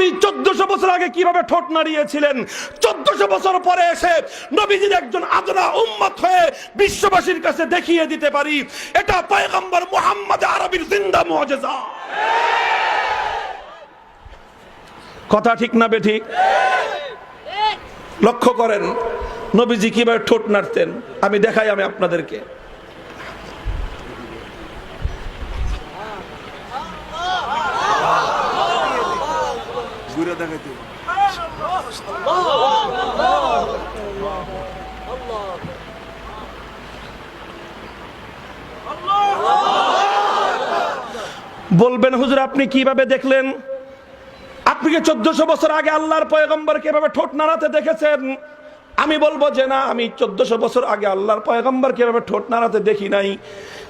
নবী 1400 বছর আগে কিভাবে ঠোঁট নাড়িয়েছিলেন, 1400 বছর পরে এসে নবীজির একজন আদনা উম্মত হয়ে বিশ্ববাসীর কাছে দেখিয়ে দিতে পারি, এটা পয়গম্বর মুহাম্মদ আরবীর জিন্দা মুআজিজা। কথা ঠিক না বেঠিক? লক্ষ্য করেন নবীজি কিভাবে ঠোঁট নাড়তেন, আমি দেখাই আমি আপনাদেরকে। বলবেন হুজুর আপনি কিভাবে দেখলেন? আপনি কি 1400 বছর আগে আল্লাহর পয়গম্বর কিভাবে ঠোঁট নাড়াতে দেখেছেন? আমি বলবো যে না, আমি 1400 বছর আগে আল্লাহর পয়গম্বর কিভাবে ঠোঁট নাড়াতে দেখি নাই।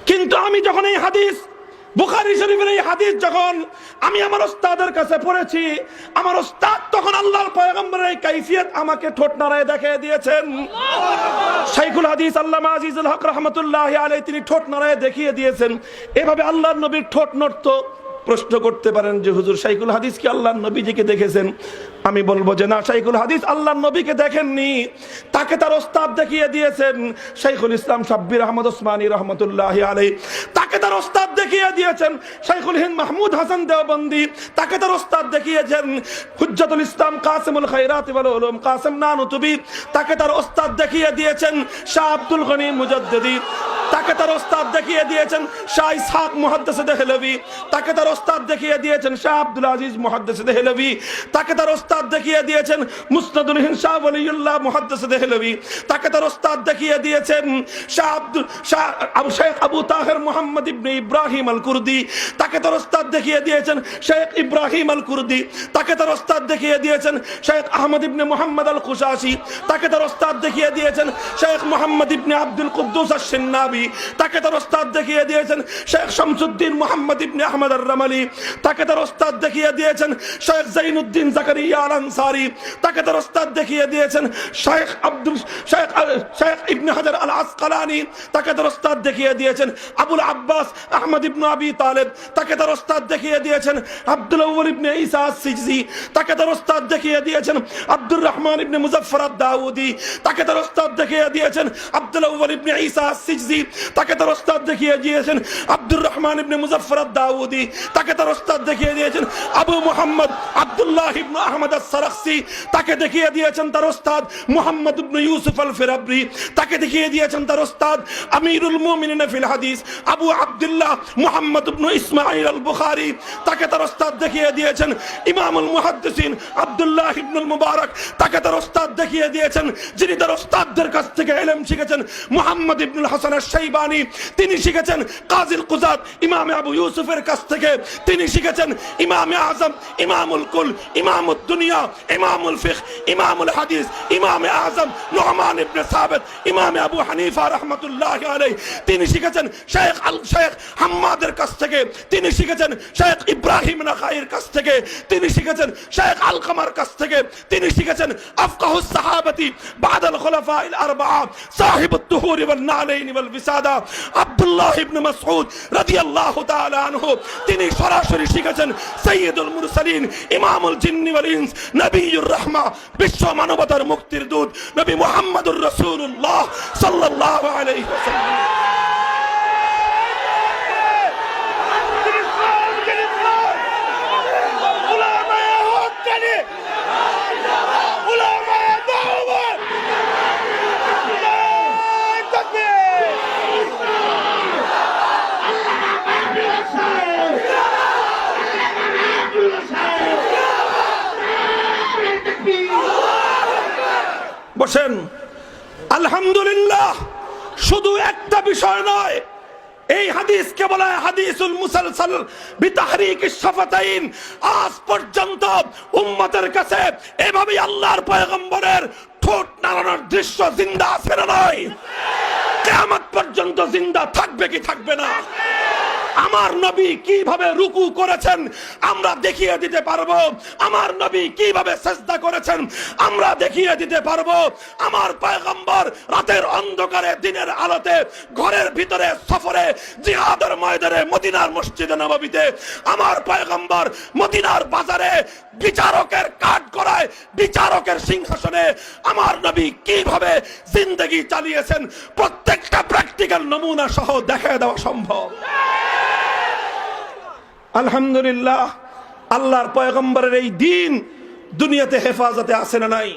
কিন্তু আমি যখন এই হাদিস, বুখারী শরীফের এই হাদিস যখন আমি আমার ওস্তাদের কাছে পড়েছি, আমার ওস্তাদ তখন আল্লাহর পয়গম্বরের এই কাইফিয়ত আমাকে ঠোঁট নাড়ায় দেখিয়ে দিয়েছেন। শাইখুল হাদিস আল্লামা আজিজুল হক রাহমাতুল্লাহি আলাইহি তিনি ঠোঁট নাড়ায় দেখিয়ে দিয়েছেন এভাবে আল্লাহর নবীর ঠোঁট নড়তো। প্রশ্ন করতে পারেন যে হুজুর শাইখুল হাদিস কি আল্লাহর নবীজিকে দেখেছেন? আমি বলবো যে না, শাইখুল হাদিস আল্লাহর নবীকে দেখেননি, তাকে তার ওস্তাদ দেখিয়ে দিয়েছেন। শাইখুল ইসলাম শাব্বির আহমদ ওসমানী রহমতুল্লাহি আলাইহি তাকে তার ওস্তাদ দেখিয়ে দিয়েছেন। শাইখুল হিন্দ মাহমুদ হাসান দেওবন্দি তাকে তার ওস্তাদ দেখিয়েছেন। হুজ্জাতুল ইসলাম কাসিমুল খায়রাত ওয়াল উলুম কাসিম নানুতুবি তাকে তার ওস্তাদ দেখিয়ে দিয়েছেন। শাহ আব্দুল গনি মুজাদ্দিদি তাকে তার ওস্তাদ দেখিয়ে দিয়েছেন। শাহ ইসহাক মুহাদ্দিস দেহলভি তাকে তার ওস্তাদ দেখিয়ে দিয়েছেন। শাহ আব্দুল আজিজ মুহাদ্দিস দেহলভি তাকে তার ওস্তাদ দেখিয়ে দিয়েছেন। মুসনাদুল হিন্দ শাহ ওয়ালিউল্লাহ মুহাদ্দিস দেহলভি তাকে তার ওস্তাদ দেখিয়ে দিয়েছেন। শেখ আবু তাহের মুহাম্মদ ইবনে ইব্রাহিম আল কুরদি তাকে তার ওস্তাদ দেখিয়ে দিয়েছেন। শেখ ইব্রাহিম আল কুরদি তাকে তার ওস্তাদ দেখিয়ে দিয়েছেন। শেখ আহমদ ইবনে মুহাম্মদ আল খুশাসি তাকে তার ওস্তাদ দেখিয়ে দিয়েছেন। শেখ মুহাম্মদ ইবনে আব্দুল কুদ্দুস আশ-শিন্নাবি তাকে তার ওস্তাদ দেখিয়ে দিয়েছেন। শেখ শামসুদ্দিন মুহাম্মদ ইবনে আহমদ আর-রামালি তাকে তার ওস্তাদ দেখিয়ে দিয়েছেন। শেখ জাইনুদ্দিন জাকারিয়া আল আনসারী তাকে তার ওস্তাদ দেখিয়ে দিয়েছেন। শেখ ইবনে হাজার আল আসকালানি তাকে তার ওস্তাদ দেখিয়ে দিয়েছেন। আবুল আব্বাস আহমদ ইবনে আবি তালেব তাকে তার ওস্তাদ দেখিয়ে দিয়েছেন। আব্দুল আউয়াল ইবনে ঈসা আস-সিজজি তাকে তার ওস্তাদ দেখিয়ে দিয়েছেন। আব্দুর রহমান ইবনে মুজাফফর আদ-দাউদি তাকে তার ওস্তাদ দেখিয়ে দিয়েছেন। আব্দুল আউয়াল ইবনে ঈসা আস-সিজজি তাকে তার ওস্তাদ দেখিয়ে দিয়েছেন। আব্দুর রহমান ইবনে মুজাফফর আদ-দাউদি তাকে তার ওস্তাদ দেখিয়ে দিয়েছেন। আবু মুহাম্মদ আব্দুল্লাহ ইবনে আহমদ আস-সারাখসি তাকে দেখিয়ে দিয়েছেন তার ওস্তাদ। মুহাম্মদ ইবনে ইউসুফ আল-ফিরাবরি তাকে দেখিয়ে দিয়েছেন তার ওস্তাদ। আমিরুল মুমিনিন ফিল হাদিস আবু আব্দুল্লাহ মুহাম্মদ ইবনে ইসমাঈল আল-বুখারী তাকে তার ওস্তাদ দেখিয়ে দিয়েছেন। ইমামুল মুহাদ্দিসিন আব্দুল্লাহ ইবনুল মুবারক তাকে তার ওস্তাদ দেখিয়ে দিয়েছেন, যিনি তার ওস্তাদদের কাছ থেকে ইলম শিখেছেন। মুহাম্মদ ইবনুল হাসান আশ-শাইবানি তিনি শিখেছেন কাযিল কুযাত ইমাম আবু ইউসুফের কাছ থেকে। তিনি শিখেছেন ইমামে আযম, ইমামুল কুল, ইমামুদ দুনিয়া, ইমামুল ফিকহ, ইমামুল হাদিস, ইমামে আযম নুমান ইবনে সাবিত, ইমামে আবু হানিফা রাহমাতুল্লাহি আলাইহি তিনি শিখেছেন শেখ হাম্মাদের কাছ থেকে। তিনি শিখেছেন শেখ ইব্রাহিম নাখাইর কাছ থেকে। তিনি শিখেছেন শেখ আলকামার কাছ থেকে। তিনি শিখেছেন আফকাহুস সাহাবাতি বাদাল খুলাফাইল আরবাআ সাহিবুত তুহুর ওয়াল নালাইন ওয়াল বিসাদা আব্দুল্লাহ ইবনে মাসউদ রাদিয়াল্লাহু তাআলা আনহু। তিনি সরাসরি শিখেছেন সাইয়্যিদুল মুরসালিন ইমামুল জিন্নি ওয়াল ইনস নবিয়ুর রাহমা বিশ্ব মানবতার মুক্তির দূত নবী মুহাম্মদুর রাসূলুল্লাহ সাল্লাল্লাহু আলাইহি ওয়াসাল্লাম। বসেন। আলহামদুলিল্লাহ, শুধু একটা বিষয় নয়, এই হাদিসকে বলা হয় হাদিসুল মুসালসাল বিতাহরিকিশ শাফাতাইন। আজ পর্যন্ত উম্মতের কাছে এভাবে আল্লাহর পয়গম্বরের ঠোঁট নাড়ানোর দৃশ্য জিন্দা আছে না নয়? কিয়ামত পর্যন্ত জিন্দা থাকবে কি থাকবে না? আমার নবী কিভাবে রুকু করেছেন আমরা দেখিয়ে দিতে পারবো। আমার নবী কিভাবে সিজদা করেছেন আমরা দেখিয়ে দিতে পারবো। আমার পয়গম্বর রাতের অন্ধকারে দিনের আলোতে ঘরের ভিতরে সফরে জিহাদের ময়দানে মদিনার মসজিদে নববীতে আমার পয়গম্বর মদিনার বাজারে বিচারকের কাঠগড়ায় বিচারকের সিংহাসনে আমার নবী কিভাবে জিন্দেগি চালিয়েছেন প্রত্যেকটা প্র্যাকটিক্যাল নমুনা সহ দেখায় দেওয়া সম্ভব। আলহামদুলিল্লাহ, আল্লাহর পয়গম্বরের এই দিন দুনিয়াতে হেফাজতে আছে না নাই?